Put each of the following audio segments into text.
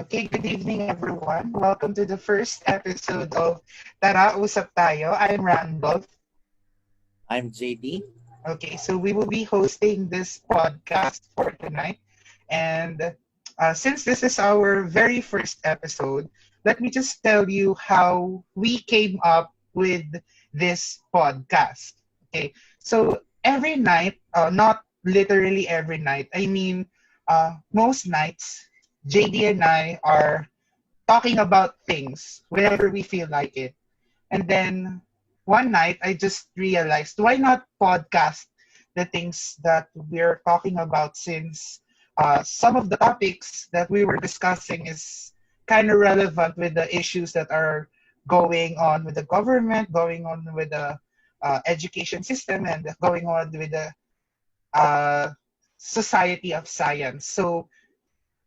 Okay, good evening everyone. Welcome to the first episode of Tara Usap Tayo. I'm Randolf. I'm Jaydee. Okay, so we will be hosting this podcast for tonight. And since this is our very first episode, let me just tell you how we came up with this podcast. Okay, so every night, not literally every night, I mean, most nights, JD and I are talking about things whenever we feel like it. And then one night, I just realized why not podcast the things that we're talking about since some of the topics that we were discussing is kind of relevant with the issues that are going on with the government, going on with the education system, and going on with the uh, society of science. So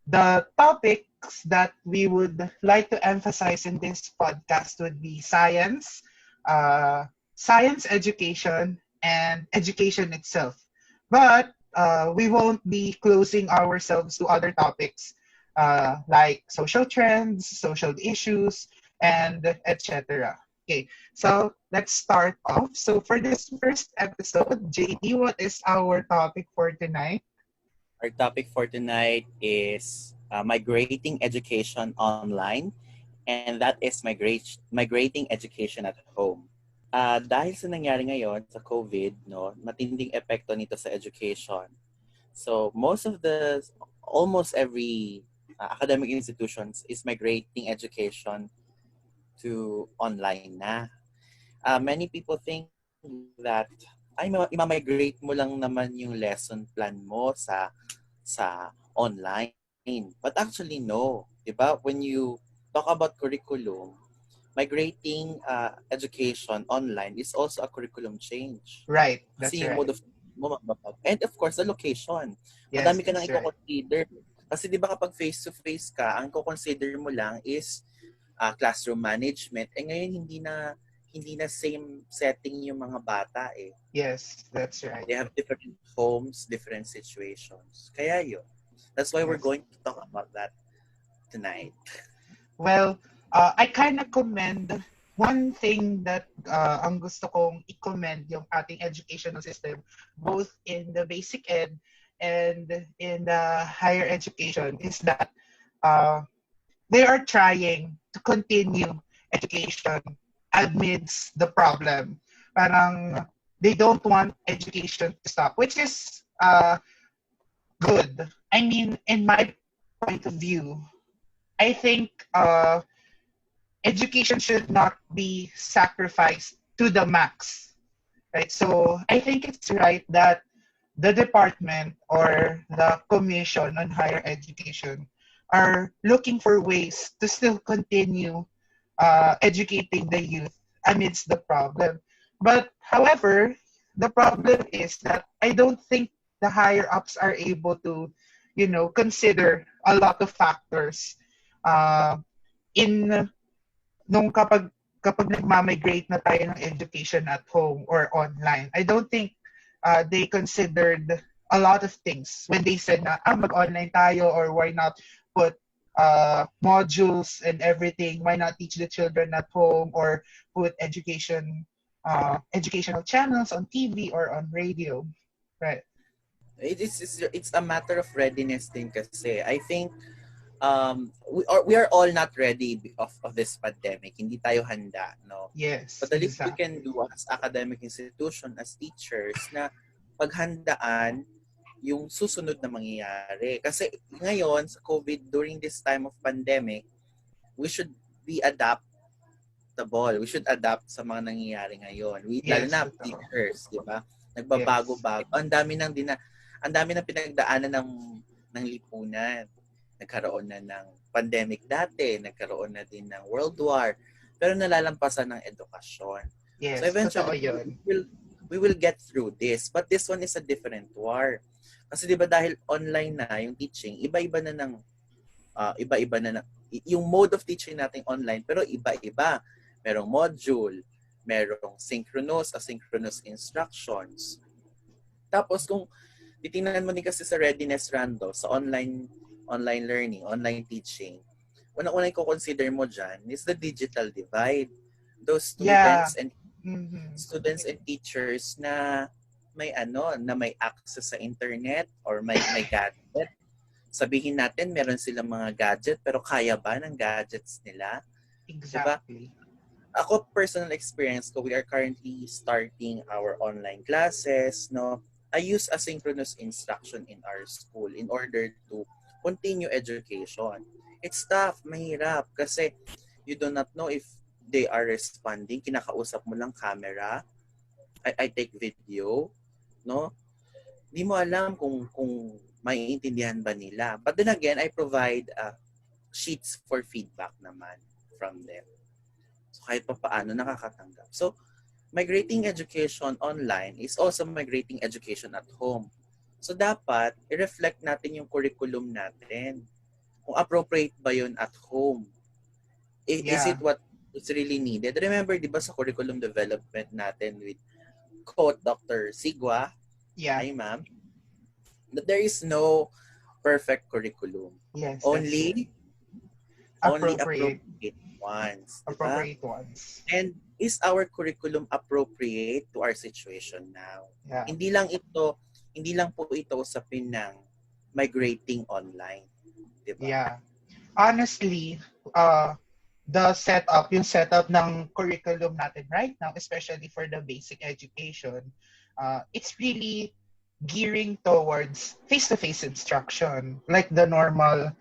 the topics that we would like to emphasize in this podcast would be science, science education, and education itself. But we won't be closing ourselves to other topics like social trends, social issues, and etc. Okay, so let's start off. So for this first episode, JD, what is our topic for tonight? Our topic for tonight is migrating education online, and that is migrating education at home. Dahil sa nangyari ngayon sa COVID, no, matinding epekto nito sa education. So almost every academic institutions is migrating education to online na. Many people think that ima-migrate mo lang naman yung lesson plan mo sa online. But actually, no. Diba? When you talk about curriculum, migrating education online is also a curriculum change. Right, that's Kasi yung right. mode of mo magbabag. And of course, the location. Yes, Madami ka nang that's right. i-consider. Kasi di ba kapag face-to-face ka, ang i-consider mo lang is classroom management. Eh ngayon, hindi na same setting yung mga bata eh. Yes, that's right. They have different homes, different situations. Kaya yun. That's why we're Yes. going to talk about that tonight. Well, I kind of commend one thing that ang gusto kong i-commend yung ating educational system, both in the basic ed and in the higher education, is that uh, they are trying to continue education amidst the problem. Parang they don't want education to stop, which is good. I mean, in my point of view, I think education should not be sacrificed to the max, right? So I think it's right that the department or the commission on higher education are looking for ways to still continue educating the youth amidst the problem. But however, the problem is that I don't think the higher ups are able to, consider a lot of factors uh, in nung kapag nagmamigrate na tayo ng education at home or online. I don't think they considered a lot of things when they said na mag-online tayo, or why not put modules and everything, why not teach the children at home, or put educational channels on TV or on radio, right? It's a matter of readiness din kasi. I think we are all not ready of this pandemic. Hindi tayo handa, no? Yes, But the least we exactly. can do as academic institution, as teachers, na paghandaan yung susunod na mangyayari. Kasi ngayon, sa COVID, during this time of pandemic, we should be adaptable. We should adapt sa mga nangyayari ngayon. Lalo Yes, na totoo. teachers, di ba? Yes. Nagbabago-bago. Ang dami nang pinagdaanan ng lipunan. Nagkaroon na ng pandemic dati, nagkaroon na din ng World War, pero nalalampasan ng edukasyon. So Yes, totoo eventually, yun. we will get through this. But this one is a different war. Kasi 'di ba dahil online na yung teaching, iba-iba na yung mode of teaching natin online, pero iba-iba. Merong module, merong synchronous, asynchronous instructions. Tapos kung titingnan mo din kasi sa readiness rando, sa online learning, online teaching, unang-unang ko consider mo dyan is the digital divide. Those Yeah. Mm-hmm. students and teachers na may access sa internet or may gadget. Sabihin natin meron silang mga gadget pero kaya ba ng gadgets nila? 'Di ba? Exactly. Ako personal experience ko, we are currently starting our online classes, no. I use asynchronous instruction in our school in order to continue education. It's tough, mahirap kasi you do not know if they are responding. Kinakausap mo lang camera. I take video, no? Di mo alam kung maiintindihan ba nila. But then again, I provide sheets for feedback naman from them. So kahit pa paano nakakatanggap. So migrating education online is also migrating education at home. So dapat i-reflect natin yung curriculum natin. Kung appropriate ba yun at home? Is Yeah. it what is really needed? Remember, di ba sa curriculum development natin with quote Dr. Sigwa, Yeah. hi ma'am, that there is no perfect curriculum. Yes, that's true. Only Appropriate. appropriate ones, di ba? Appropriate ones. And is our curriculum appropriate to our situation now? Yeah. Hindi lang po ito usapin ng migrating online, di ba? Yeah. Honestly, yung setup ng curriculum natin right now, especially for the basic education, it's really gearing towards face-to-face instruction, like the normal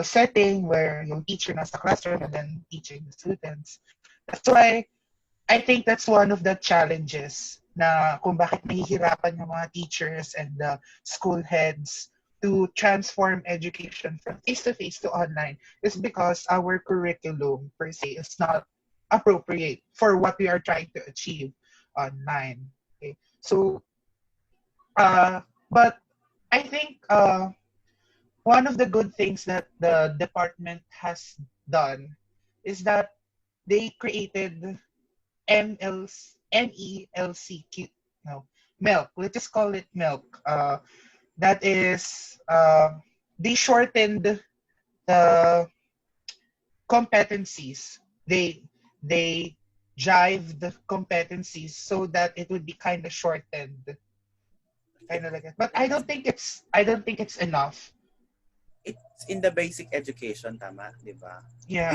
setting where yung teacher nasa classroom and then teaching the students. That's why I think that's one of the challenges na kung bakit nahihirapan yung mga teachers and the school heads to transform education from face-to-face to online is because our curriculum per se is not appropriate for what we are trying to achieve online. Okay? So, but I think one of the good things that the department has done is that they created MELCQ, no, MELC. Let's just call it MELC. That is, they shortened the competencies. They jived the competencies so that it would be kind of shortened, kind of like that. But I don't think it's enough. It's in the basic education, tama, di ba? Yeah.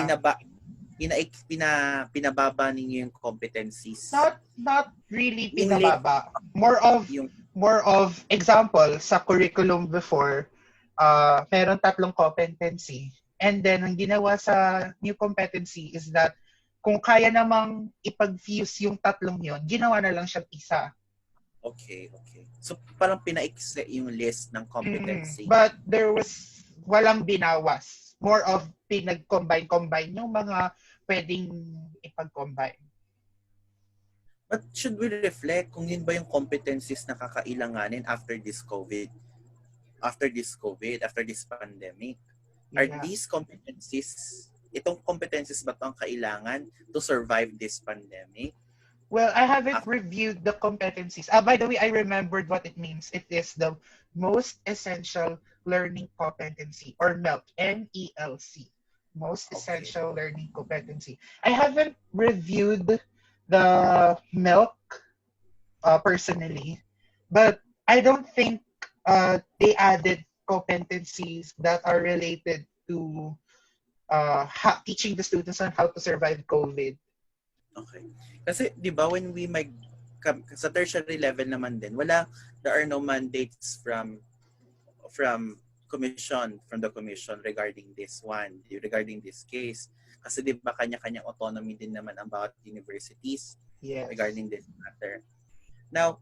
Pinababa ninyo yung competencies. Not really pinababa. More of example sa curriculum before, meron 3 competency. And then ang ginawa sa new competency is that kung kaya namang ipag-fuse yung 3 yun, ginawa na lang siyang isa. Okay. So parang pinaikse yung list ng competency. But walang binawas. More of pinag-combine yung mga pwedeng ipag-combine. But should we reflect kung yun ba yung competencies na kakailanganin after this COVID, after this pandemic? Are these competencies, itong competencies ba ito ang kailangan to survive this pandemic? Well, I haven't reviewed the competencies. By the way, I remembered what it means. It is the most essential learning competency, or MELC, MELC. Most essential learning competency. I haven't reviewed the MELC personally, but I don't think they added competencies that are related to teaching the students on how to survive COVID. Okay. Kasi 'di ba when we sa tertiary level naman din, there are no mandates from the commission regarding this case. Kasi 'di ba kanya-kanyang autonomy din naman ang bawat universities regarding this matter. Now,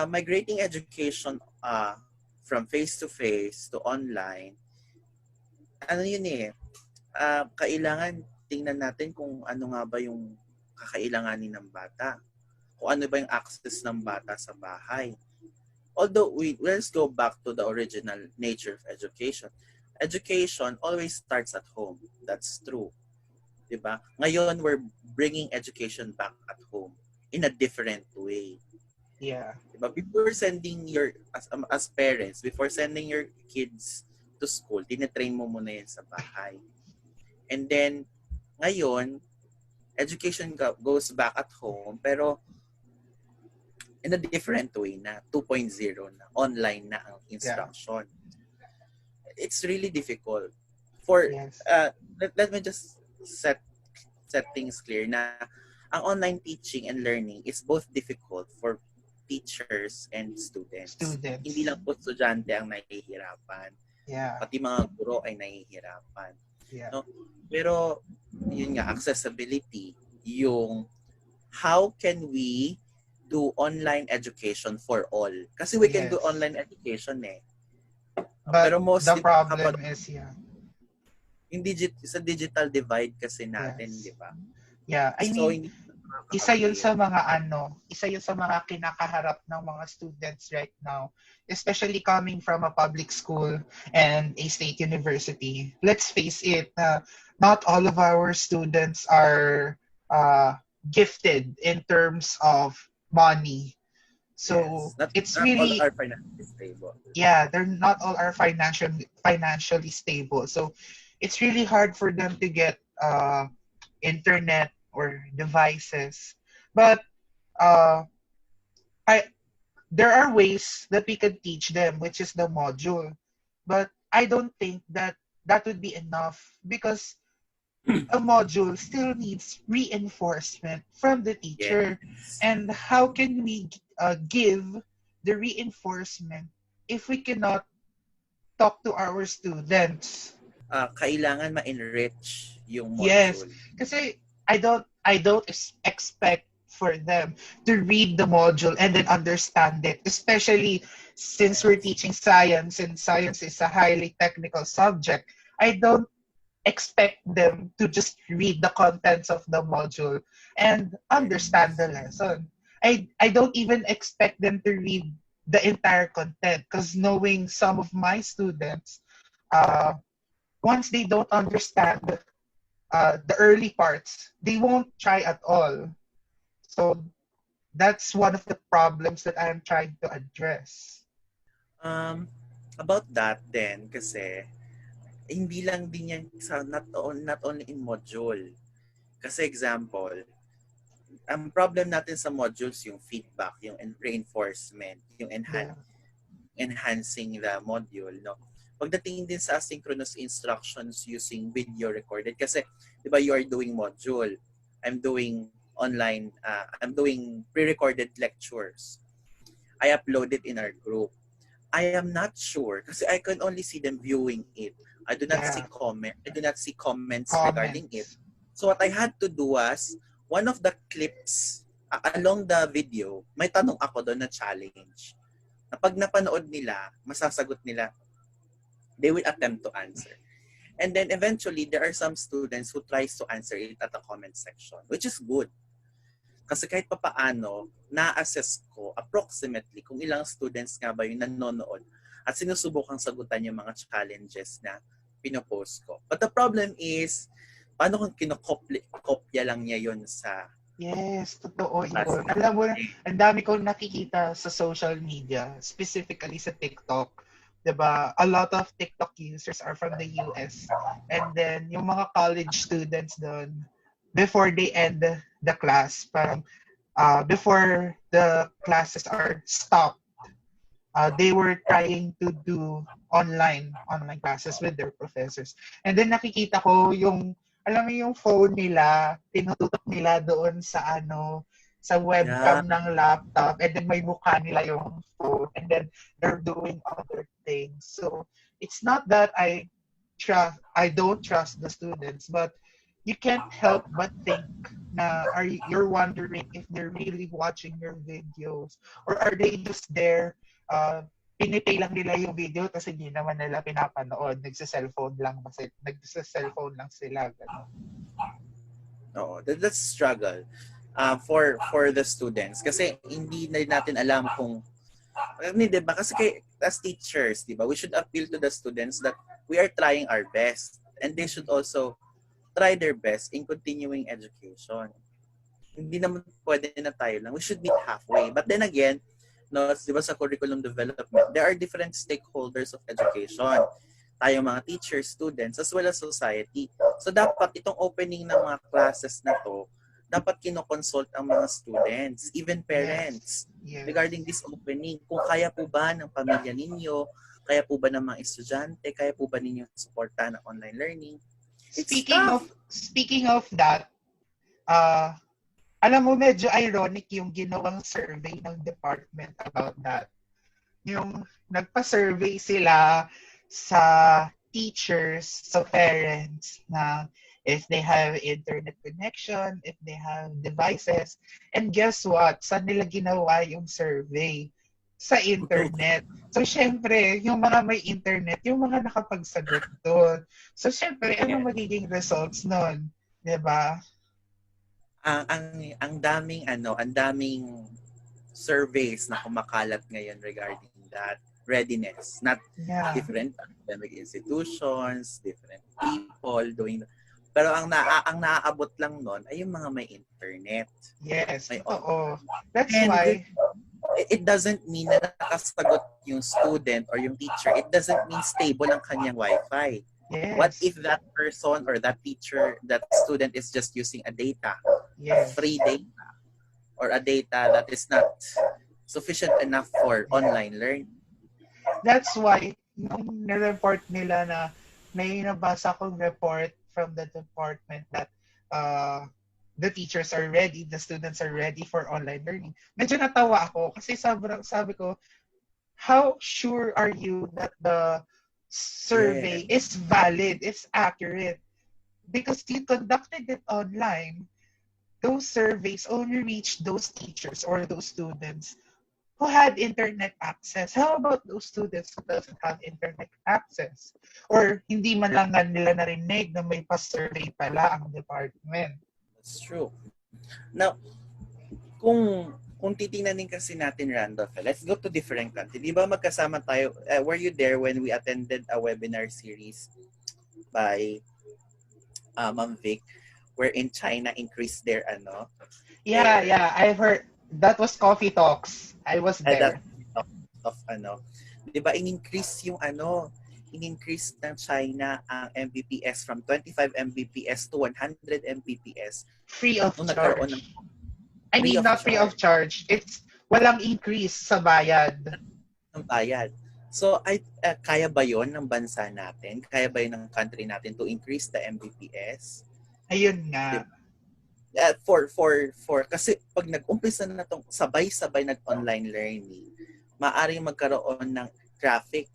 migrating education from face to face to online, kailangan tingnan natin kung ano nga ba yung kakailanganin ng bata. Kung ano ba yung access ng bata sa bahay. Although, let's go back to the original nature of education. Education always starts at home. That's true. Diba? Ngayon, we're bringing education back at home in a different way. Yeah. Diba? Before sending as parents, before sending your kids to school, tinetrain mo muna yan sa bahay. And then, ngayon, education goes back at home, pero in a different way na, 2.0 na, online na ang Yeah. instruction. It's really difficult. For, Yes. let me just set things clear na ang online teaching and learning is both difficult for teachers and students. Hindi Students. lang po estudyante ang nahihirapan, Yeah. pati mga guro ay nahihirapan. Yeah. No? Pero, yun nga, accessibility, yung how can we do online education for all? Kasi we can do Yes. online education eh. But Pero the mostly, problem is, yeah. sa digital divide kasi natin, Yes. di ba? Yeah. I So, mean, hindi isa yun sa mga kinakaharap ng mga students right now, especially coming from a public school and a state university. Let's face it, not all of our students are gifted in terms of money. So yes. Not it's all really, are financially stable. yeah, they're not all are financially stable. So it's really hard for them to get internet or devices. But uh, I there are ways that we can teach them, which is the module. But I don't think that that would be enough because a module still needs reinforcement from the teacher. Yes. And how can we give the reinforcement if we cannot talk to our students? Kailangan ma-enrich yung Yes, module. kasi I don't expect for them to read the module and then understand it, especially since we're Yes. teaching science and science is a highly technical subject. I don't expect them to just read the contents of the module and understand Yes. the lesson. I don't even expect them to read the entire content because knowing some of my students, uh, once they don't understand the early parts, they won't try at all. So that's one of the problems that I'm trying to address. Um, about that then, kasi hindi lang din yan sa not only in module. Kasi example, ang problem natin sa modules yung feedback, yung reinforcement, yung Yeah, enhancing the module, no? Pagdating din sa asynchronous instructions using video recorded, kasi, di ba, you are doing module, I'm doing pre-recorded lectures. I upload it in our group. I am not sure kasi I can only see them viewing it. I do not yeah, see comments regarding it. comments. So what I had to do was, one of the clips along the video, may tanong ako doon na challenge. Na pag napanood nila, masasagot nila, they will attempt to answer. And then eventually, there are some students who tries to answer it at the comment section, which is good. Kasi kahit papaano, na-assess ko approximately kung ilang students nga ba yung nanonood at sinusubukang sagutan yung mga challenges na pinopost ko. But the problem is, paano kung kinokopya lang niya yun sa Yes, totoo yun. class? Alam mo, ang dami kong nakikita sa social media, specifically sa TikTok. 'Di ba? A lot of TikTok users are from the US. And then, yung mga college students doon, before they end the class, parang before the classes are stopped, they were trying to do online classes with their professors. And then nakikita ko yung, alam mo yung phone nila, tinututok nila doon sa sa Yeah. webcam ng laptop, and then may mukha nila yung phone, and then they're doing other things. So it's not that I don't trust the students, but you can't help but think na you're wondering if they're really watching your videos, or are they just there, pinipay lang nila yung video kasi hindi naman nila pinapanood, nagsa-cellphone lang sila. Ganun. Oo, that's struggle for the students. Kasi hindi na natin alam kung, di ba? Kasi as teachers, di ba, we should appeal to the students that we are trying our best and they should also try their best in continuing education. Hindi naman pwede na tayo lang. We should meet halfway. But then again, no, di ba sa curriculum development, there are different stakeholders of education. tayo mga teachers, students, as well as society. So dapat itong opening ng mga classes na to, dapat kinoconsult ang mga students, even parents, Yes. Yes. regarding this opening. Kung kaya po ba ng pamilya ninyo, kaya po ba ng mga estudyante, kaya po ba ninyo suportahan ng online learning? It's tough. Speaking of that, alam mo, medyo ironic yung ginawang survey ng department about that. Yung nagpa-survey sila sa teachers, sa parents, na if they have internet connection, if they have devices. And guess what? Saan nila ginawa yung survey? Sa internet. So, syempre, yung mga may internet, yung mga nakapagsagot doon. So, syempre, ano magiging results nun? Diba? Ang daming surveys na kumakalat ngayon regarding that readiness, not different academic institutions, different people doing that. Pero ang naaabot lang nun ay yung mga may internet. Yes, may oo. That's why it doesn't mean na nakasagot yung student or yung teacher. It doesn't mean stable ang kanyang Wi-Fi. Yes. What if that person or that teacher, that student is just using a data, free data, or a data that is not sufficient enough for online learning? That's why, nung nireport nila na may nabasa kong report from the department that the teachers are ready, the students are ready for online learning. Medyo natawa ako kasi sabi ko, how sure are you that the survey is valid, is accurate? Because you conducted it online, those surveys only reach those teachers or those students who had internet access. How about those students who doesn't have internet access? Or hindi man lang nila narinig na may pa-survey pala ang department. That's true. Now, kung titingnan din kasi natin, Randolph, let's go to different countries. Di ba magkasama tayo? Were you there when we attended a webinar series by Ma'am Vic, wherein China increased their Yeah, I've heard. That was Coffee Talks. I was there. Di ba in-increase ng China ang Mbps from 25 Mbps to 100 Mbps. Free of charge. Not free of charge. It's walang increase sa bayad. So, kaya ba yon ng bansa natin? Kaya ba yun ng country natin to increase the Mbps? Ayun nga. Kasi pag nag-umpisa na itong sabay-sabay nag-online learning, maaaring magkaroon ng traffic.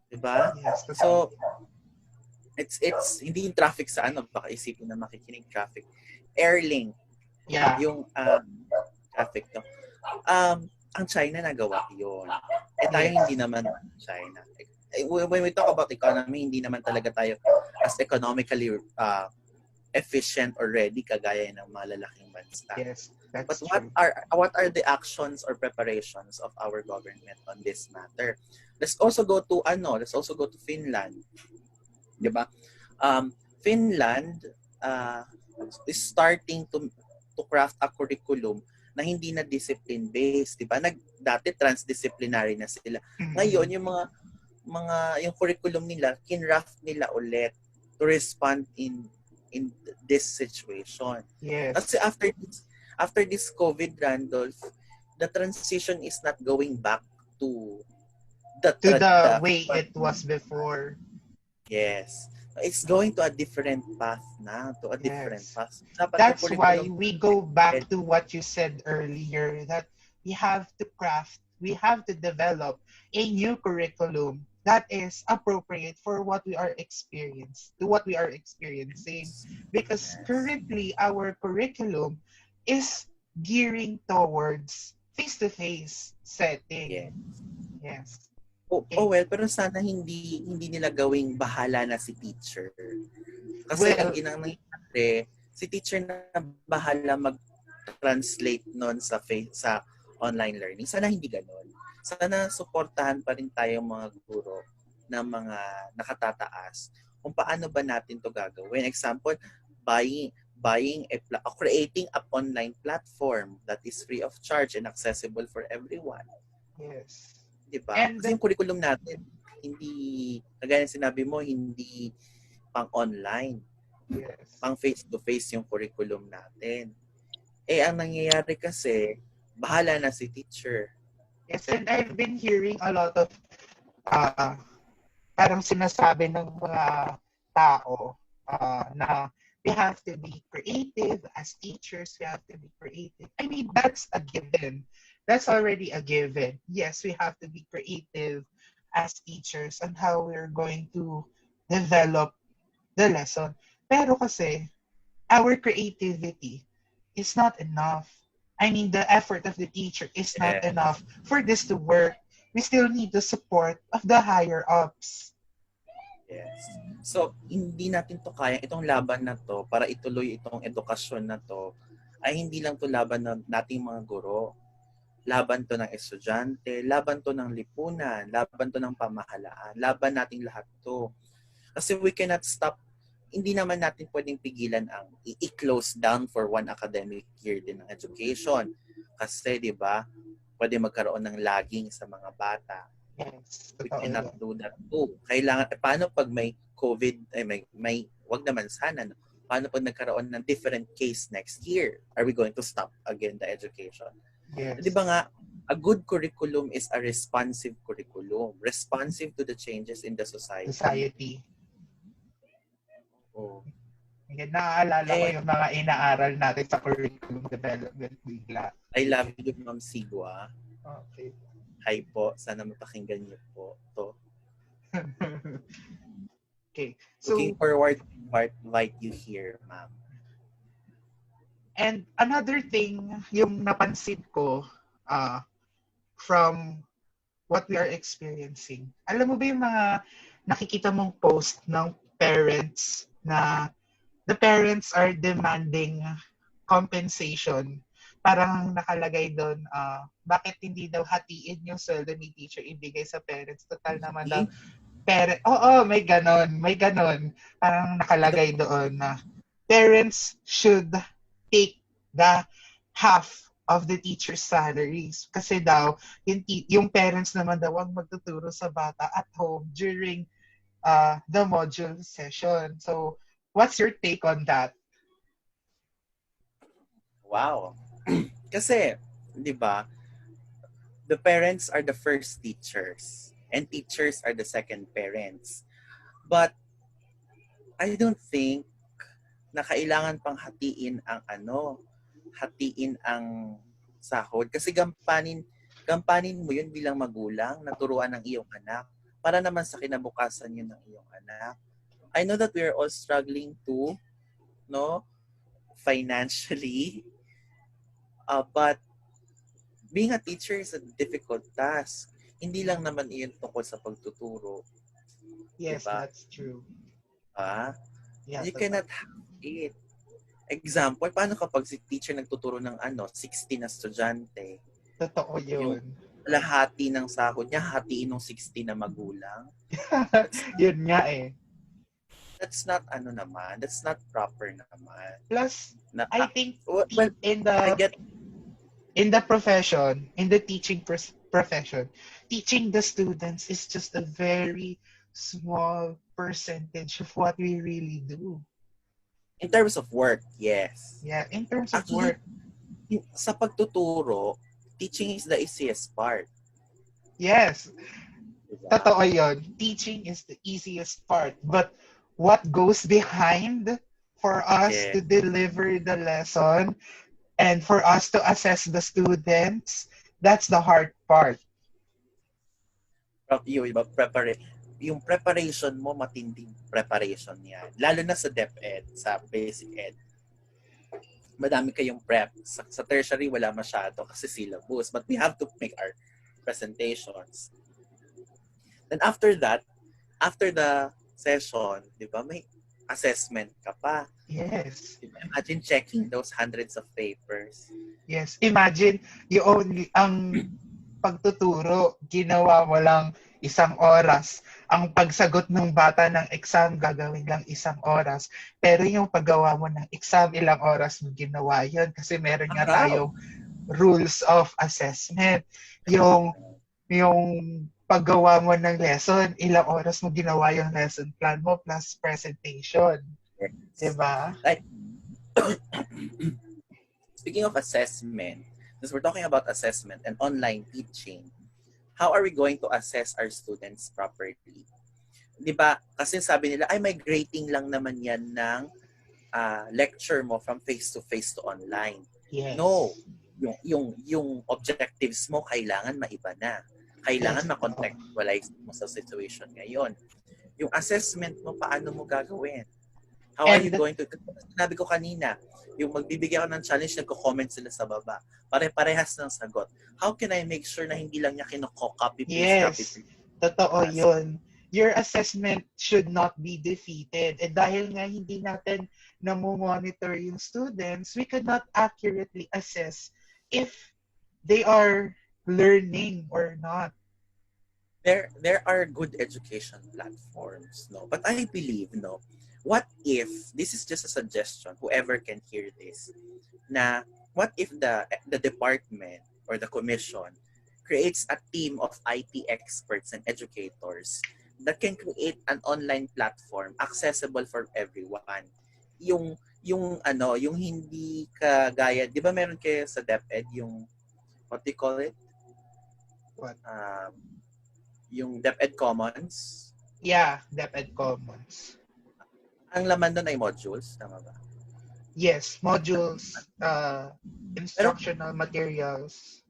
Diba? Yes, so, it's hindi yung traffic sa baka isipin na makikinig traffic. Airlink. Yeah. Yung traffic to. Ang China nagawa yun. Tayo hindi naman China. When we talk about economy, hindi naman talaga tayo as economically efficient already kagaya ng malalaking bansa. Yes, but what are the actions or preparations of our government on this matter? Let's also go to Finland. 'Di ba? Finland is starting to craft a curriculum na hindi na discipline based, 'di ba? Dati transdisciplinary na sila. Ngayon yung curriculum nila, kinraft nila ulit to respond in this situation. Yes. Kasi after this COVID, Randolph, the transition is not going back to the way it was before. Yes. It's going to a different path now, different path. That's why we go back to what you said earlier, that we have to develop a new curriculum that is appropriate for what we are experiencing. Because currently our curriculum is gearing towards face-to-face setting. Yes. Pero sana hindi nila gawing bahala na si teacher. Kasi ang nangyayari, si teacher na bahala mag-translate nun sa online learning. Sana hindi gano'n. Sana suportahan pa rin tayong mga guro na mga nakatataas kung paano ba natin to gagawin. Example, creating an online platform that is free of charge and accessible for everyone. Yes. Diba? Kasi yung curriculum natin, Hindi, kagaya ng sinabi mo, hindi pang-online, Yes. pang face-to-face yung curriculum natin. Ang nangyayari kasi, bahala na si teacher. Yes, and I've been hearing a lot of uh, parang sinasabi ng mga tao na we have to be creative as teachers. We have to be creative. I mean, that's a given. That's already a given. Yes, we have to be creative as teachers on how we're going to develop the lesson. Pero kasi, our creativity is not enough. I mean, the effort of the teacher is not Yes. enough for this to work. We still need the support of the higher ups. Yes. So, hindi natin to kaya, itong laban na to, para ituloy itong edukasyon na to, ay hindi lang to laban ng nating mga guro. Laban to ng estudyante, laban to ng lipunan, laban to ng pamahalaan, laban nating lahat to. Kasi we cannot stop, hindi naman natin pwedeng pigilan ang i-close down for one academic year din ng education. Kasi, di ba, pwede magkaroon ng lagging sa mga bata. Yes, We totoo cannot yun. do that too. Kailangan, paano pag may COVID, wag naman sana, no? Paano pag nagkaroon ng different case next year? Are we going to stop again the education? Yes. Di ba nga, a good curriculum is a responsive curriculum. Responsive to the changes in the society. Society. Oh. Ngayon, naaalala ko yung mga inaaral natin sa curriculum development bigla. I love you, Ma'am Sigwa. Okay. Hi po. Sana mapakinggan niyo po to. Okay. So, looking forward to invite you here, ma'am. and another thing, yung napansin ko from what we are experiencing. Alam mo ba yung mga nakikita mong post ng parents na the parents are demanding compensation? Parang nakalagay doon, bakit hindi daw hatiin yung sweldo ni teacher ibigay sa parents? Total naman daw, parent, may ganon. Parang nakalagay doon na parents should take the half of the teacher's salaries. Kasi daw, yung parents naman daw ang magtuturo sa bata at home during the module session. So, what's your take on that? Wow. Kasi, di ba, the parents are the first teachers and teachers are the second parents. But I don't think na kailangan pang hatiin ang sahod kasi gampanin mo yun bilang magulang na turuan ng iyong anak para naman sa kinabukasan yun ng iyong anak. I know that we are all struggling to, no, financially, but being a teacher is a difficult task. Hindi lang naman iyon tungkol sa pagtuturo. Yes, diba? That's true. Yeah, you cannot have it. Example, paano kapag si teacher nagtuturo ng 60 na estudyante? Totoo yun. Yung lahati ng sahod niya, hatiin ng 60 na magulang. Yun nga eh. That's not that's not proper naman. Plus, I think in the profession, in the teaching profession, teaching the students is just a very small percentage of what we really do. In terms of work, yes. Yeah, in terms of work. Sa pagtuturo, teaching is the easiest part. Yes. Diba? Totoo yun. Teaching is the easiest part. But what goes behind for us to deliver the lesson and for us to assess the students, that's the hard part. Yung preparation mo, matinding preparation yan. Lalo na sa DepEd, sa Basic Ed. Madami kayong prep. Sa tertiary, wala masyado kasi syllabus. But we have to make our presentations. Then after that, after the session, di ba, may assessment ka pa. Yes. Imagine checking those hundreds of papers. Yes. Imagine, ang pagtuturo, ginawa mo lang 1 oras. Ang pagsagot ng bata ng exam, gagawin lang 1 oras. Pero yung paggawa mo ng exam, ilang oras mo ginawa yun. Kasi meron nga tayong rules of assessment. Yung paggawa mo ng lesson, ilang oras mo ginawa yung lesson plan mo plus presentation. Yes. Diba? Like, speaking of assessment, since we're talking about assessment and online teaching, how are we going to assess our students properly? Di ba? Kasi sabi nila, ay may grading lang naman yan ng lecture mo from face to online. No. Yes. Yung objectives mo kailangan maiba na. Kailangan Yes. ma-contextualize mo sa situation ngayon. Yung assessment mo, paano mo gagawin? How are you And going to... Sinabi ko kanina, yung magbibigay ako ng challenge, nagko-comment sila sa baba. Pare-parehas ng sagot. How can I make sure na hindi lang niya copy yes, paste? totoo yun. Your assessment should not be defeated. And dahil nga hindi natin monitor yung students, we could not accurately assess if they are learning or not. There are good education platforms, no? But I believe, no, what if, this is just a suggestion, whoever can hear this, na what if the department or the commission creates a team of IT experts and educators that can create an online platform accessible for everyone. Yung hindi kagaya, 'di ba meron kayo sa DepEd yung what do you call it? What? Yung DepEd Commons. Yeah, DepEd Commons. Ang laman doon ay modules, tama ba? Yes, modules, instructional materials.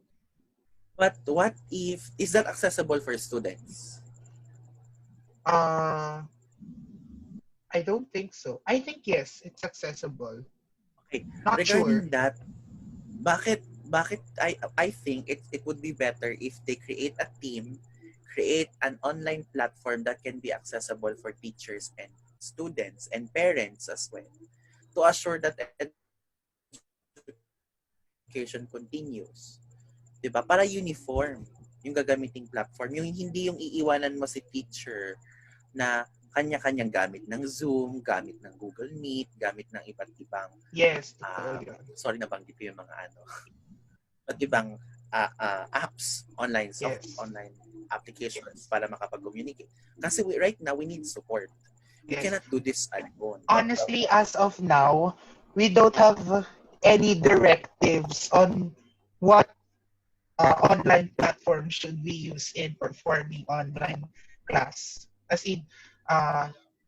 But what if, is that accessible for students? I don't think so. I think yes, it's accessible. Okay. Not Regarding sure. that, bakit I think it would be better if they create a team, create an online platform that can be accessible for teachers and students and parents as well, to assure that education continues. 'Di ba? Para uniform yung gagamiting platform. Yung hindi yung iiwanan mo si teacher na kanya-kanyang gamit ng Zoom, gamit ng Google Meet, gamit ng iba't ibang Yes, sorry nabanggit ko yung mga iba't ibang apps, online online applications para makapag-communicate. Kasi right now we need support. We cannot do this alone. Honestly, as of now, we don't have any directives on what online platform should we use in performing online class. As in,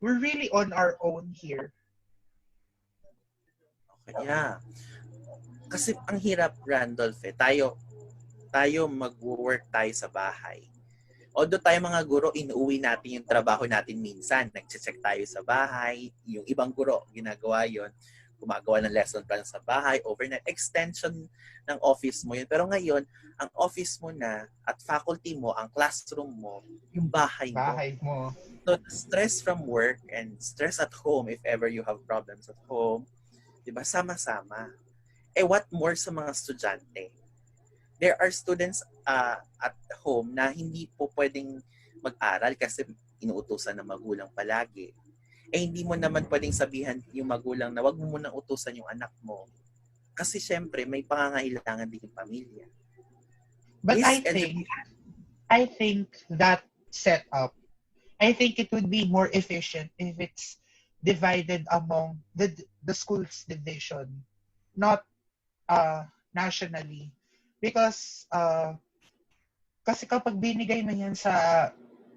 we're really on our own here. Okay, yeah. Kasi ang hirap, Randolph, tayo mag-work tayo sa bahay. Although tayo mga guro, inuwi natin yung trabaho natin minsan. Nag-check tayo sa bahay. Yung ibang guro, ginagawa yon, gumagawa ng lesson plan sa bahay, overnight extension ng office mo yun. Pero ngayon, ang office mo na at faculty mo, ang classroom mo, yung bahay mo. So, stress from work and stress at home, if ever you have problems at home, di ba, sama-sama. What more sa mga estudyante? There are students at home na hindi po pwedeng mag-aral kasi inuutusan ng magulang palagi. Hindi mo naman pwedeng sabihan yung magulang na wag mo munang utusan yung anak mo. Kasi syempre, may pangangailangan din yung pamilya. But I think that setup, I think it would be more efficient if it's divided among the schools division, not nationally. Because kasi kapag binigay mo yan sa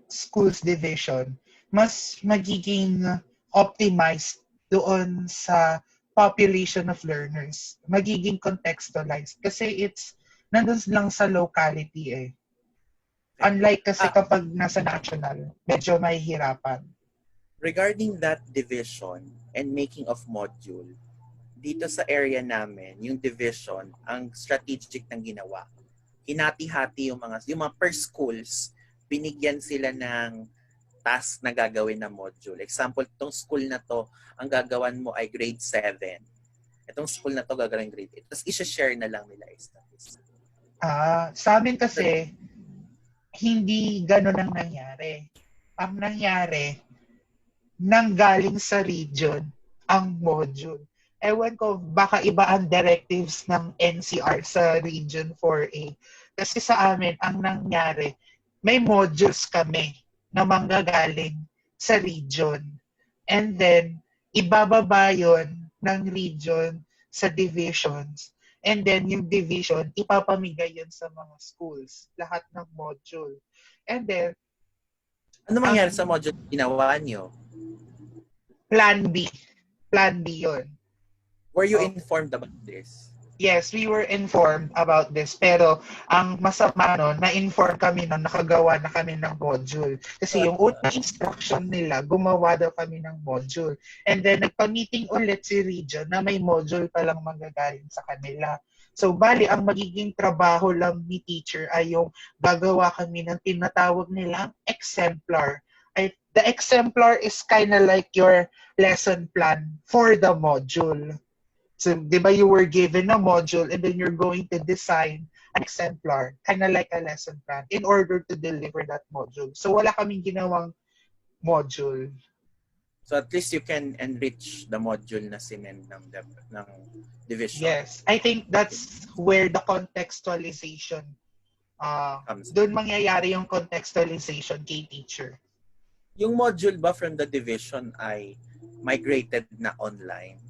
schools division, mas magiging optimized doon sa population of learners. Magiging contextualized. Kasi it's nandun lang sa locality eh. Unlike kasi kapag nasa national, medyo mahihirapan. Regarding that division and making of module, dito sa area namin, yung division, ang strategic ng ginawa. Hinati-hati yung mga per schools, binigyan sila ng task na gagawin na module. Example, itong school na to, ang gagawan mo ay grade 7. Itong school na to gagawin grade 8. Tapos isa-share na lang nila isa. Sa amin kasi, hindi gano'n ang nangyari. Ang nangyari, nanggaling sa region ang module. Ewan ko, baka iba ang directives ng NCR sa Region 4A. Kasi sa amin, ang nangyari, may modules kami na manggagaling sa region. And then, ibababa yon ng region sa divisions. And then, yung division, ipapamigay yun sa mga schools. Lahat ng module. And then, Ano ang mangyari sa module na ginawa nyo? plan B. Plan B yun. Were you So, informed about this? yes, we were informed about this. Pero ang masama no, na-inform kami na nakagawa na kami ng module. Kasi yung unang instruction nila, gumawa daw kami ng module. And then nagpa-meeting ulit si Region na may module palang manggagaling sa kanila. So bali, ang magiging trabaho lang ni teacher ay yung gagawa kami ng tinatawag nilang exemplar. The exemplar is kind of like your lesson plan for the module. So, di ba you were given a module and then you're going to design an exemplar, kind of like a lesson plan, in order to deliver that module. So, wala kaming ginawang module. So at least you can enrich the module na sinend ng division. Yes. I think that's where the contextualization, doon mangyayari yung contextualization kay teacher. Yung module ba from the division ay migrated na online?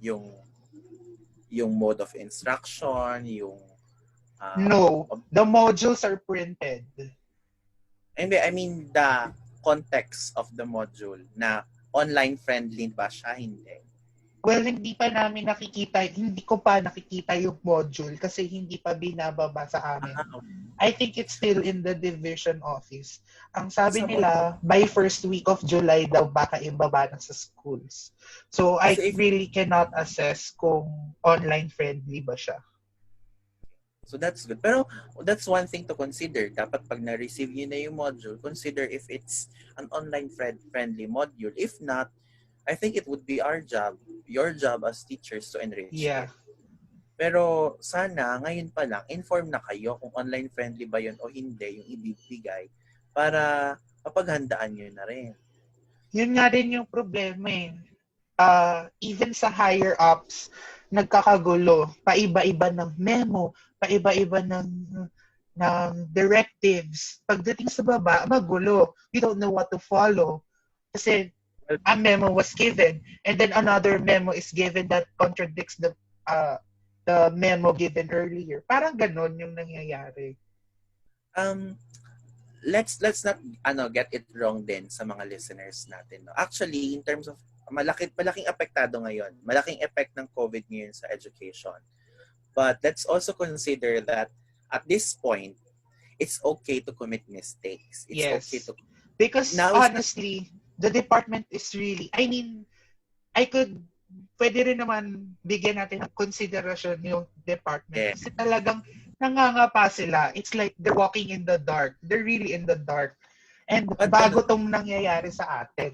Yung mode of instruction, yung no, the modules are printed. And I mean the context of the module na online friendly ba siya? Hindi. Well, hindi ko pa nakikita yung module kasi hindi pa binababa sa amin. I think it's still in the division office. Ang sabi nila, by first week of July daw baka ibaba na sa schools. So, I really cannot assess kung online friendly ba siya. So, that's good. Pero, that's one thing to consider. Dapat pag na-receive yun na yung module, consider if it's an online friendly module. If not, I think it would be your job as teachers to enrich it. Pero sana, ngayon pa lang, inform na kayo kung online friendly ba yun o hindi yung ibibigay para mapaghandaan nyo na rin. Yun nga din yung problema eh. Even sa higher ups, nagkakagulo. Paiba-iba ng memo, paiba-iba ng directives. Pagdating sa baba, magulo. You don't know what to follow. Kasi a memo was given and then another memo is given that contradicts the memo given earlier. Parang ganon yung nangyayari. Let's not get it wrong din sa mga listeners natin. No? Actually, in terms of malaking apektado ngayon. Malaking effect ng COVID ngayon sa education. But let's also consider that at this point, it's okay to commit mistakes. It's okay to because honestly, the department is really, pwede rin naman bigyan natin ng konsiderasyon yung department. Kasi talagang nangangapa sila. It's like they're walking in the dark. They're really in the dark. And bago tong nangyayari sa atin.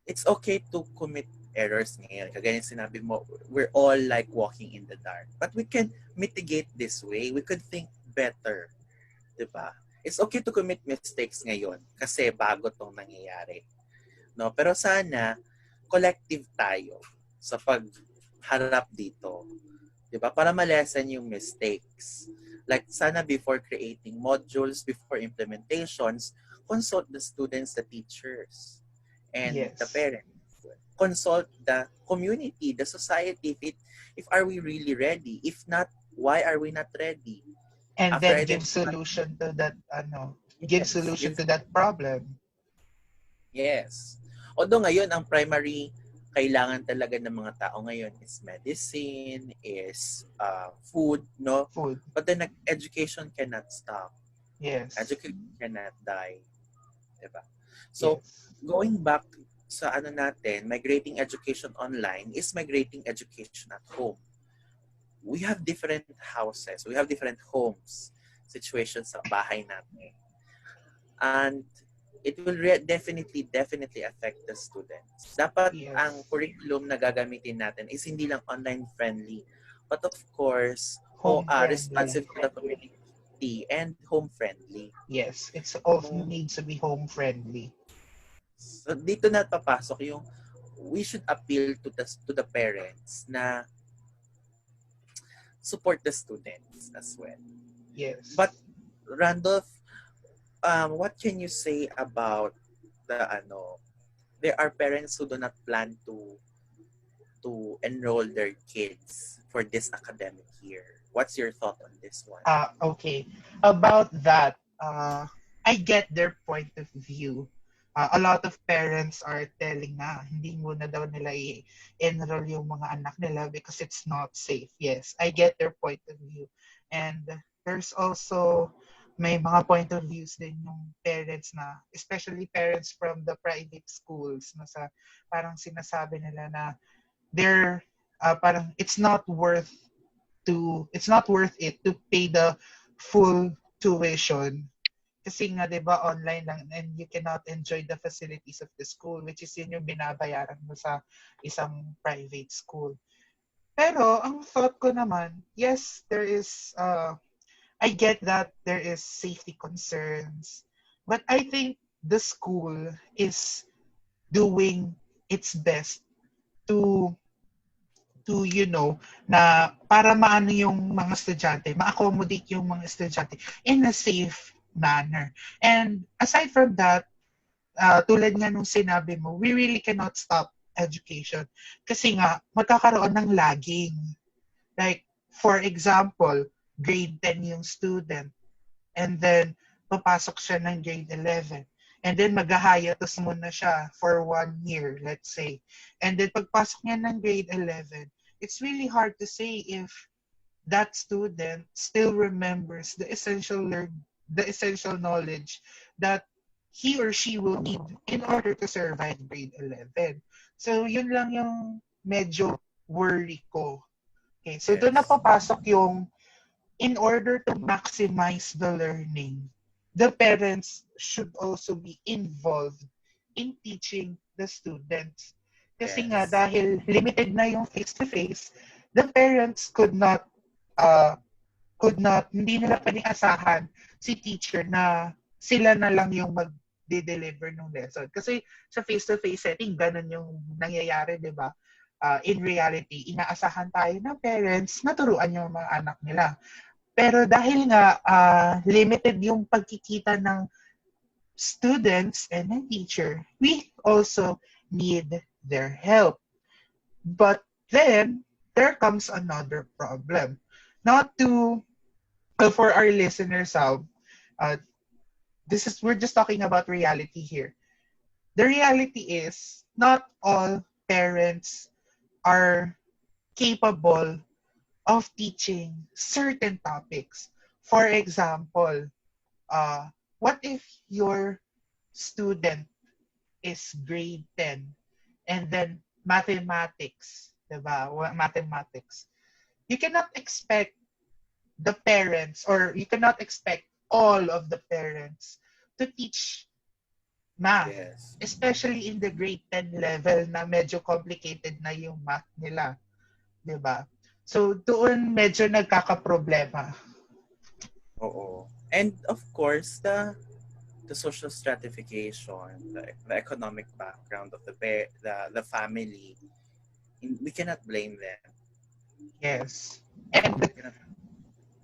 It's okay to commit errors ngayon. Kagaya sinabi mo, we're all like walking in the dark. But we can mitigate this way. We could think better. Diba? It's okay to commit mistakes ngayon kasi bago tong nangyayari. No, pero sana collective tayo sa pagharap dito. 'Di ba? Para ma-lessen yung mistakes. Like sana before creating modules, before implementations, consult the students, the teachers, and the parents. Consult the community, the society if are we really ready? If not, why are we not ready? And after then give solution to that give solution to that problem. Yes. Although ngayon, ang primary kailangan talaga ng mga tao ngayon is medicine, is food, no? Food. But then education cannot stop. Yes. Education cannot die. Diba? So, going back sa natin, migrating education online is migrating education at home. We have different houses. We have different homes, situations sa bahay natin. And it will definitely affect the students. Dapat ang curriculum na gagamitin natin is hindi lang online friendly, but of course, responsive to the community and home friendly. Yes, it's also needs to be home friendly. So dito na papasok yung we should appeal to the parents na support the students as well. Yes. But Randolph, what can you say about the there are parents who do not plan to enroll their kids for this academic year. What's your thought on this one? Okay. About that, I get their point of view. A lot of parents are telling na hindi muna daw nila i-enroll yung mga anak nila because it's not safe. Yes, I get their point of view. And there's also may mga point of views din yung parents na, especially parents from the private schools na sa parang sinasabi nila na they're parang it's not worth it to pay the full tuition kasi nga 'di ba online lang and you cannot enjoy the facilities of the school which is yun yung binabayaran mo sa isang private school. Pero ang thought ko naman, yes, there is I get that there is safety concerns, but I think the school is doing its best to na para maano yung mga estudyante, ma-accommodate yung mga estudyante in a safe manner. And aside from that, tulad nga nung sinabi mo, we really cannot stop education. Kasi nga, magkakaroon ng lagging. Like, for example, grade 10 yung student, and then papasok siya ng grade 11. And then mag-hiatus muna siya for 1 year, let's say. And then pagpasok niya ng grade 11, it's really hard to say if that student still remembers the essential knowledge that he or she will need in order to survive grade 11. So yun lang yung medyo worry ko. Okay, so doon na Yes. papasok yung in order to maximize the learning, the parents should also be involved in teaching the students. Kasi nga Yes. dahil limited na yung face-to-face, the parents uh, hindi nila pwedeng asahan si teacher na sila na lang yung mag-deliver ng lesson. Kasi sa face-to-face setting, ganun yung nangyayari, di ba? In reality, inaasahan tayo ng parents na turuan yung mga anak nila. Pero dahil nga limited yung pagkikita ng students and ng teacher, we also need their help. But then, there comes another problem. Not to, for our listeners out, uh, we're just talking about reality here. The reality is, not all parents are capable of teaching certain topics. For example, uh, what if your student is grade 10 and then mathematics, diba? Mathematics. You cannot expect the parents or you cannot expect all of the parents to teach math, Yes. especially in the grade 10 level na medyo complicated na yung math nila, 'di ba? So doon medyo nagkakaproblema. Oo. And of course, the social stratification, the economic background of the family, we cannot blame them. Yes. And We cannot,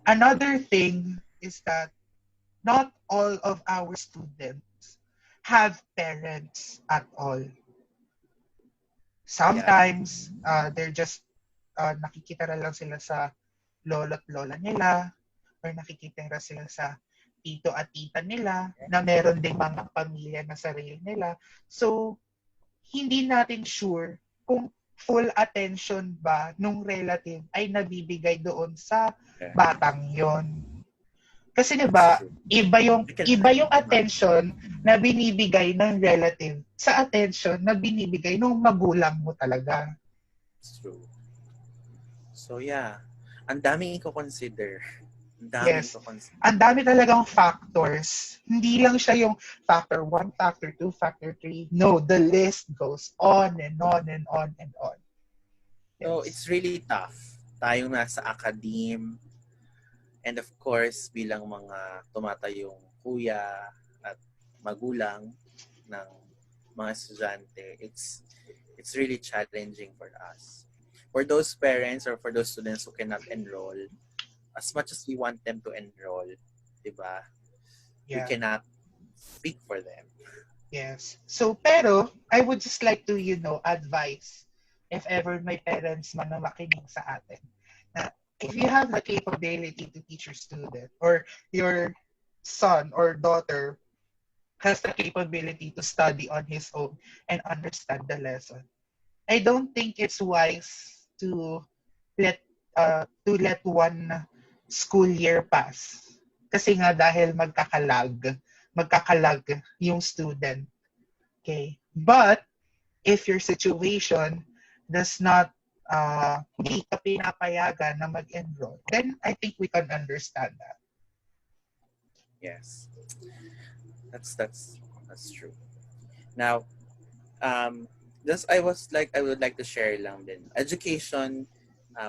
another thing is that not all of our students have parents at all. yeah. Sometimes they're just nakikita na lang sila sa lolo't lola nila or nakikita sila sa tito at tita nila na meron ding mga pamilya na sarili nila. So, hindi natin sure kung full attention ba nung relative ay nabibigay doon sa Yeah. batang yon. Kasi 'di It's ba, true. We can iba yung imagine. attention na binibigay ng relative sa attention na binibigay ng magulang mo talaga. It's true. So yeah, ang daming i-consider. Ang daming Yes. i-consider. Ang dami talagang factors. Hindi lang siya yung factor 1, factor 2, factor 3. No, the list goes on and on and on and on. So Yes. it's really tough. Tayong nasa academe, and of course, bilang mga tumatayong kuya at magulang ng mga estudyante, it's really challenging for us. For those parents or for those students who cannot enroll, as much as we want them to enroll, di ba? We Yeah. cannot speak for them. Yes. So, pero, I would just like to, advise if ever may parents man na makinig sa atin, na if you have the capability to teach your student or your son or daughter has the capability to study on his own and understand the lesson, I don't think it's wise let to let one school year pass. Kasi nga dahil magkakalag yung student. Okay? But if your situation does not hindi ka pinapayagan na mag-enroll, then I think we can understand that. Yes, that's true. Now, just I would like to share lang din. Education,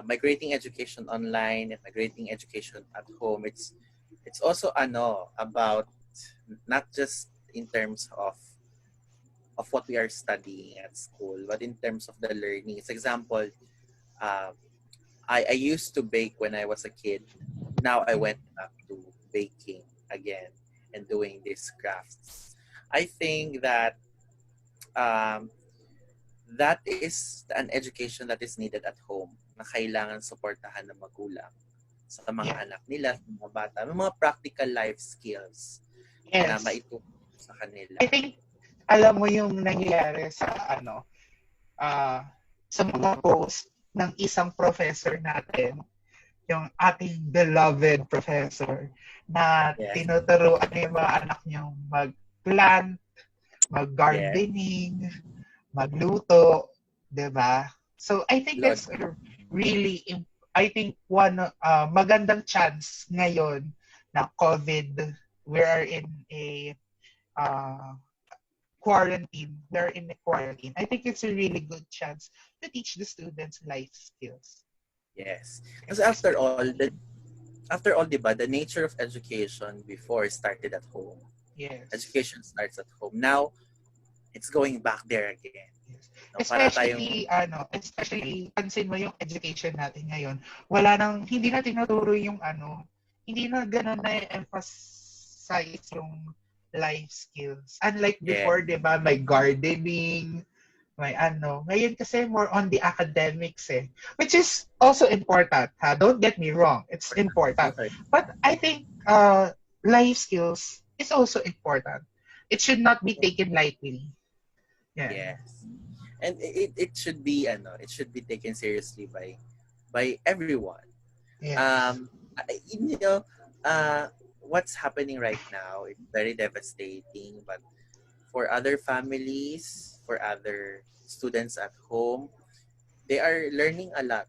migrating education online and migrating education at home. It's also about not just in terms of what we are studying at school, but in terms of the learning. It's example, uh, I used to bake when I was a kid. Now I went back to baking again and doing these crafts. I think that um, that is an education that is needed at home na kailangan suportahan ng magulang sa mga Yeah. anak nila, sa mga bata, may mga practical life skills na Yes. maituturo sa kanila. I think alam mo yung nangyayari sa uh, sa mga post ng isang professor natin, yung ating beloved professor na Yes. tinuturuan yung mga anak niyang mag-plant, Yes. mag-gardening, magluto, 'di ba? So I think Lord. that's really I think one magandang chance ngayon na COVID, we are in a uh, quarantine. They're in a quarantine. I think it's a really good chance to teach the students life skills. Yes. Because after all, diba, the nature of education before started at home. Yes. Education starts at home. Now, it's going back there again. Yes. No, para tayong Especially pansin mo yung education natin ngayon, wala nang hindi na tinuturo yung hindi na gano'n na emphasize yung life skills. Unlike yeah, before, 'di ba, may gardening, may Ngayon kasi more on the academics which is also important, ha. Don't get me wrong, it's important. okay. But I think life skills is also important. It should not be taken lightly. Yeah. Yes. And it should be taken seriously by everyone. Yes. You know, uh what's happening right now is very devastating, but for other families, for other students at home, they are learning a lot.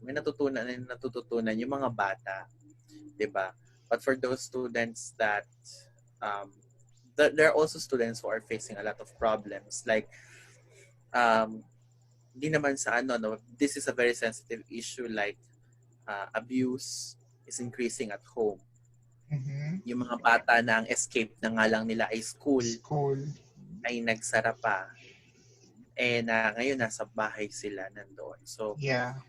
May natututunan yung mga bata, 'di ba? But for those students that um there are also students who are facing a lot of problems, like um di naman sa no, this is a very sensitive issue, like abuse is increasing at home. Mm-hmm. Yung mga bata na ang escape na nga lang nila ay school School. ay nagsara pa, ngayon nasa bahay sila nandoon. So Yeah.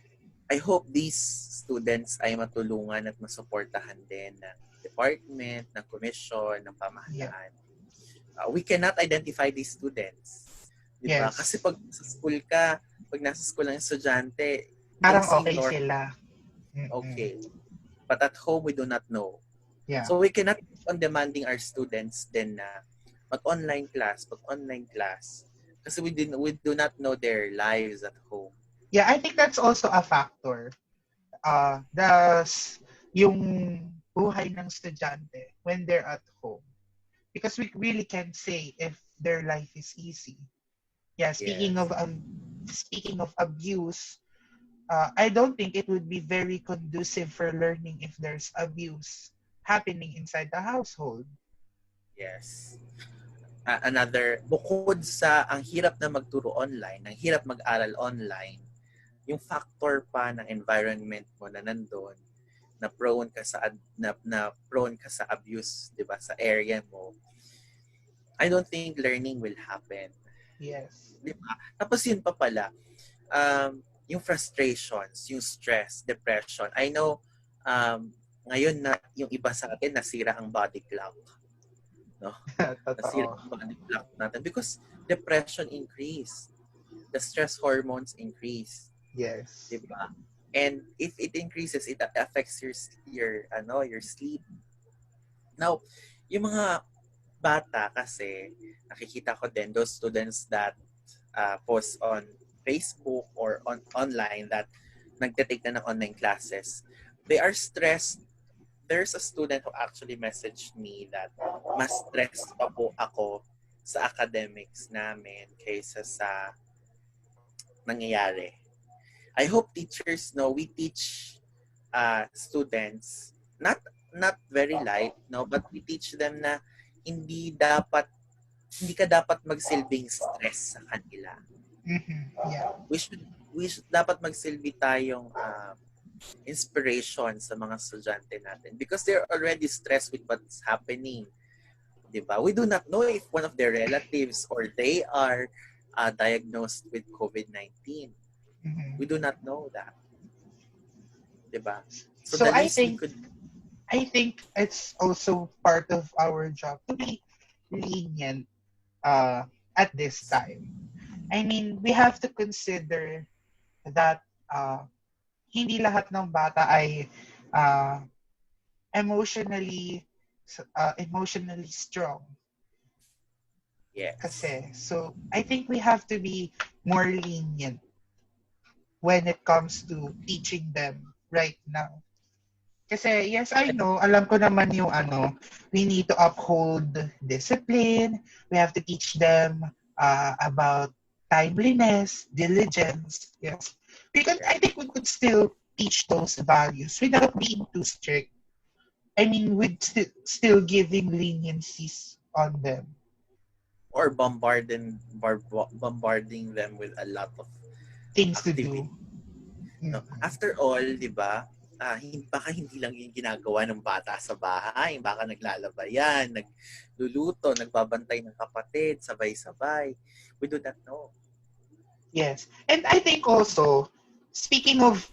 I hope these students ay matulungan at masuportahan din ng department, ng commission, ng Yeah. pamahalaan. We cannot identify these students. Di ba? Yes. Kasi pag nasa school ang estudyante, Parang they seem okay normal, sila. Mm-mm. okay. But at home, we do not know. Yeah. So we cannot keep on demanding our students then na mag-online class. Kasi we do not know their lives at home. Yeah, I think that's also a factor. Yung buhay ng estudyante when they're at home. Because we really can't say if their life is easy. Yeah, speaking Yes. of abuse, I don't think it would be very conducive for learning if there's abuse happening inside the household. Yes. Bukod sa ang hirap na magturo online, ang hirap mag-aral online, yung factor pa ng environment mo na nandoon, na prone ka sa abuse, 'di ba, sa area mo. I don't think learning will happen. Yes. 'Di ba? Tapos yun pa pala, yung frustrations, yung stress, depression. I know ngayon na yung iba sa atin nasira ang body clock. no? Nasira Totoo. yung body clock natin because depression increase, the stress hormones increase, Yes. 'di ba? And if it increases, it affects your sleep. Now, yung mga bata kasi nakikita ko din those students that post on Facebook or online that nagte-take na ng online classes. They are stressed. There's a student who actually messaged me that mas stressed pa po ako sa academics namin kaysa sa nangyayari. I hope teachers know we teach students not very light, no, but we teach them na hindi dapat hindi ka dapat magsilbing stress sa kanila. Yeah. We should dapat magsilbi tayong inspiration sa mga estudyante natin because they're already stressed with what's happening. Diba? We do not know if one of their relatives or they are diagnosed with COVID-19. We do not know that. Diba? So So the least we could I think it's also part of our job to be lenient at this time. I mean, we have to consider that hindi lahat ng bata ay uh, emotionally emotionally strong yes. kasi. So, I think we have to be more lenient when it comes to teaching them right now. Kasi, yes, I know, alam ko naman yung we need to uphold discipline. We have to teach them about timeliness, diligence. Yes. I think we could still teach those values without being too strict. I mean, with still giving leniencies on them. Or bombarding them with a lot of Things to activity. do. No? After all, di ba, baka hindi lang yung ginagawa ng bata sa bahay. Baka naglalaba yan, nagluluto, nagbabantay ng kapatid, sabay-sabay. We do not know. Yes. And I think also, speaking of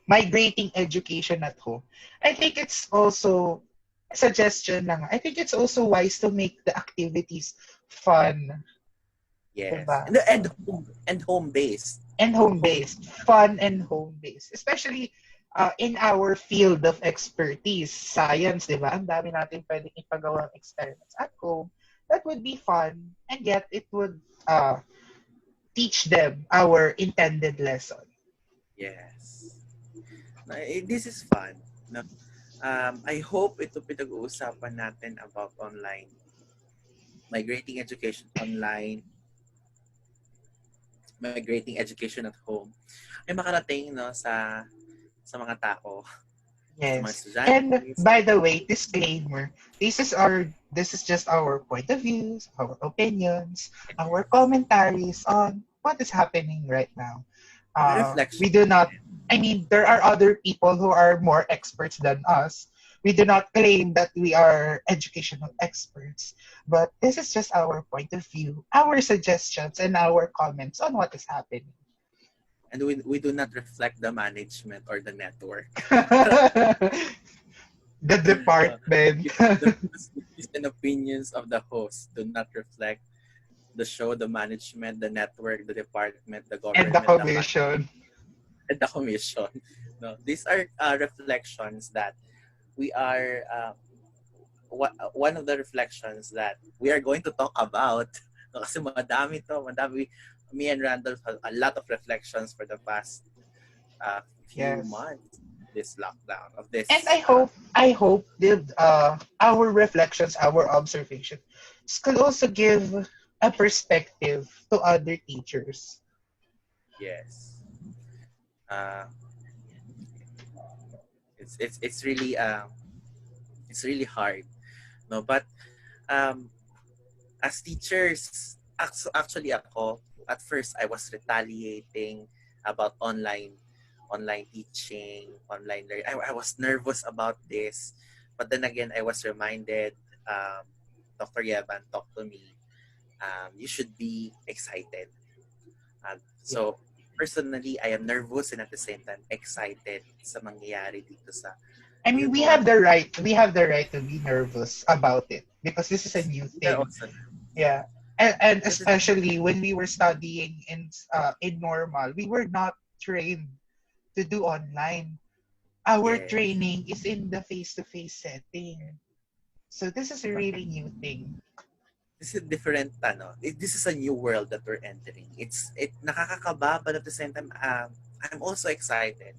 migrating education at home, I think it's also suggestion lang. I think it's also wise to make the activities fun, Yes. diba? And home-based. And home-based. Fun and home-based. Especially in our field of expertise, science, diba? Ang dami natin pwedeng ipagawang experiments at home. That would be fun, and yet it would teach them our intended lesson. Yes. This is fun. No? I hope ito pinag-uusapan natin about online. Migrating education online, migrating education at home, ay makarating no sa mga tao, sa mga Yes. And estudyante. by the way, disclaimer, this is just our point of views, our opinions, our commentaries on what is happening right now. Reflection. We do not I mean there are other people who are more experts than us. We do not claim that we are educational experts, but this is just our point of view, our suggestions and our comments on what is happening. And we do not reflect the management or the network. The department. The views and opinions of the host do not reflect the show, the management, the network, the department, the And the government, commission. and the commission. No, these are reflections that we are one of the reflections that we are going to talk about. No, kasi madami. Me and Randolph have a lot of reflections for the past few Yes. months. This lockdown of this. And I hope that our reflections, our observations could also give a perspective to other teachers. Yes. Uh, it's really hard, no. But um, as teachers, actually ako at first I was retaliating about online teaching, online learning. I was nervous about this, but then again I was reminded. Dr. Yevan talked to me. You should be excited. So personally, I am nervous and at the same time excited sa mangyayari dito sa I mean, Yun nga. we have the right to be nervous about it because this is a new We are thing. also Yeah. And because it's especially when we were studying in normal, we were not trained to do online. Our yes. training is in the face-to-face setting. So this is a But really new thing. this is different this is a new world that we're entering. It nakakakaba, but at the same time I'm also excited.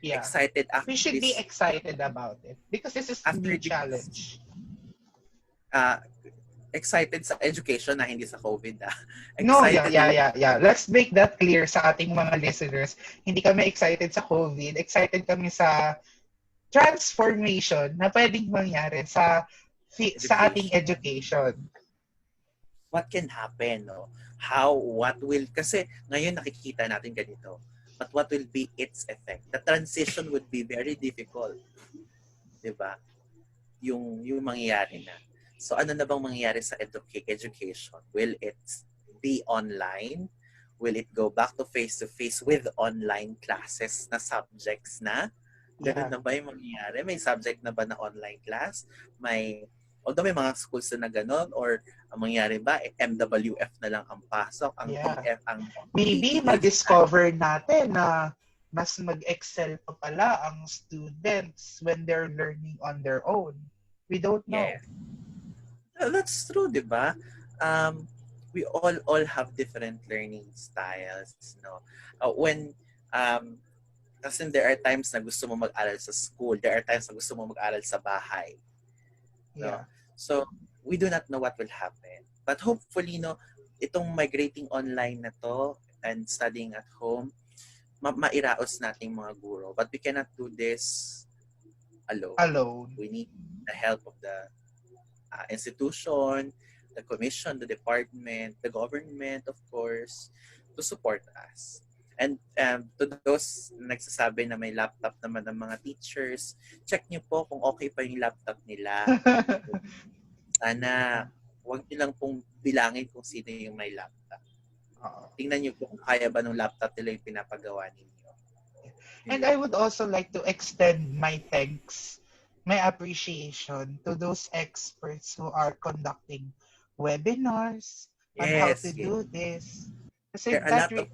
Yeah. Excited We should be excited about it because this is a new after this challenge. uh excited sa education na hindi sa COVID No, yeah, excited na yeah, yeah, yeah. Let's make that clear sa ating mga listeners. Hindi kami excited sa COVID. Excited kami sa transformation na pwedeng mangyari sa ating education. education. What can happen, no? How, what will, kasi ngayon nakikita natin ganito. But what will be its effect? The transition would be very difficult. 'Di ba? Yung mangyayari na. So ano na bang mangyayari sa education? Will it be online? Will it go back to face with online classes na subjects na? Ganun Yeah. na ba yung mangyayari? May subject na ba na online class? Although may mga schools na ganun, or ang mangyayari ba, MWF na lang ang pasok, ang Yeah. ang Maybe PEH na. ma-discover natin na mas mag-excel pa pala ang students when they're learning on their own. We don't know. Yeah. That's true, di ba? Um, we all have different learning styles, no? When kasi there are times na gusto mo mag-aral sa school, there are times na gusto mo mag-aral sa bahay, no? Yeah. So, we do not know what will happen. But hopefully, no, itong migrating online na to and studying at home, mairaos nating mga guro. But we cannot do this alone. Alone. We need the help of the institution, the commission, the department, the government, of course, to support us. And to those nagsasabi na may laptop naman ng mga teachers, check nyo po kung okay pa yung laptop nila. Sana huwag nyo lang pong bilangin kung sino yung may laptop. Tingnan nyo po kung kaya ba ng laptop nila yung pinapagawa ninyo. And I would also like to extend my thanks, my appreciation to those experts who are conducting webinars on how to Yes, yes. do this. Kasi There are a lot of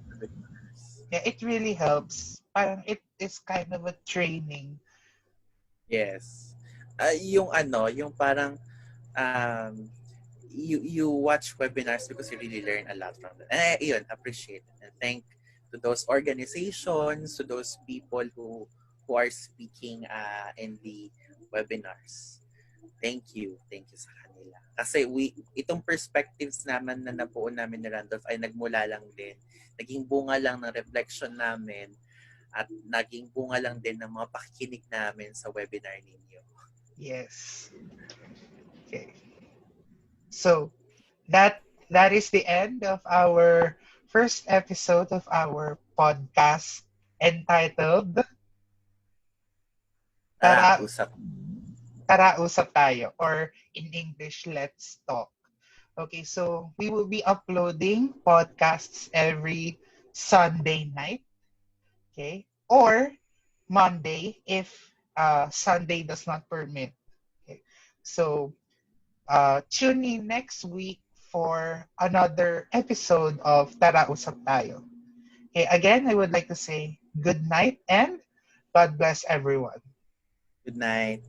yeah, it really helps. Parang it is kind of a training. yes. Yung parang you watch webinars because you really learn a lot from them. And yun, appreciate it. And thank to those organizations, to those people who are speaking in the webinars. Thank you sa kanila. Kasi itong perspectives naman na nabuo namin ni Randolph ay nagmula lang din. Naging bunga lang ng reflection namin at naging bunga lang din ng mga pakikinig namin sa webinar ninyo. Yes. Okay. So, that is the end of our first episode of our podcast entitled Tara, Tara, usap. Tara Usap Tayo, or in English, Let's Talk. Okay, so we will be uploading podcasts every Sunday night, okay, or Monday if Sunday does not permit. Okay, so tune in next week for another episode of Tara Usap Tayo. Okay, again, I would like to say good night and God bless everyone. Good night.